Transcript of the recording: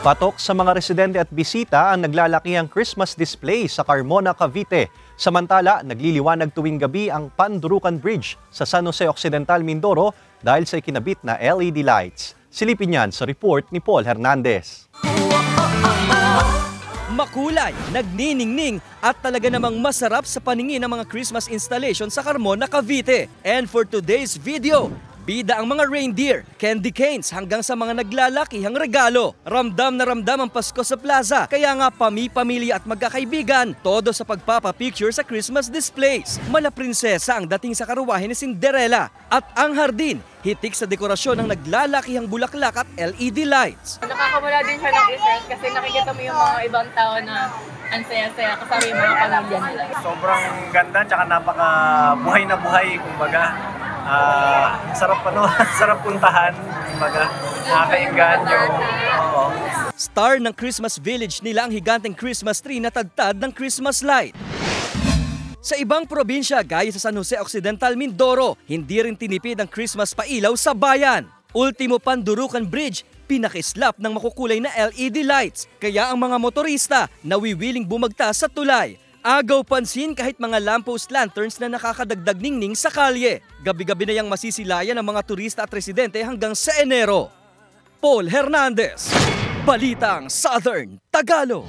Patok sa mga residente at bisita ang naglalakihang Christmas display sa Carmona, Cavite. Samantala, nagliliwanag tuwing gabi ang Pandurukan Bridge sa San Jose Occidental, Mindoro dahil sa ikinabit na LED lights. Silipin yan sa report ni Paul Hernandez. Makulay, nagniningning at talaga namang masarap sa paningin ng mga Christmas installation sa Carmona, Cavite. And for today's video, bida ang mga reindeer, candy canes hanggang sa mga naglalakihang regalo. Ramdam na ramdam ang Pasko sa plaza, kaya nga pamilya at magkakaibigan, todo sa pagpapapicture sa Christmas displays. Mala prinsesa ang dating sa karuwahe ni Cinderella at ang hardin, hitik sa dekorasyon ng naglalakihang bulaklak at LED lights. Nakakamula din siya ng effect kasi nakikita mo yung mga ibang tao na ang saya-saya kasama yung mga pamilya nila. Sobrang ganda, tsaka napaka buhay na buhay, kumbaga. Sarap sarap puntahan, kumbaga. Nakakainganyo. Oo. Star ng Christmas Village nila ang higanteng Christmas tree na tadtad ng Christmas light. Sa ibang probinsya gaya sa San Jose Occidental, Mindoro, hindi rin tinipid ang Christmas pailaw sa bayan. Ultimo Pandurukan Bridge, pinakislap ng makukulay na LED lights. Kaya ang mga motorista nawiwiling bumagta sa tulay. Agaw pansin kahit mga lamppost lanterns na nakakadagdag ningning sa kalye. Gabi-gabi na yang masisilayan ng mga turista at residente hanggang sa Enero. Paul Hernandez, Balitang Southern Tagalog.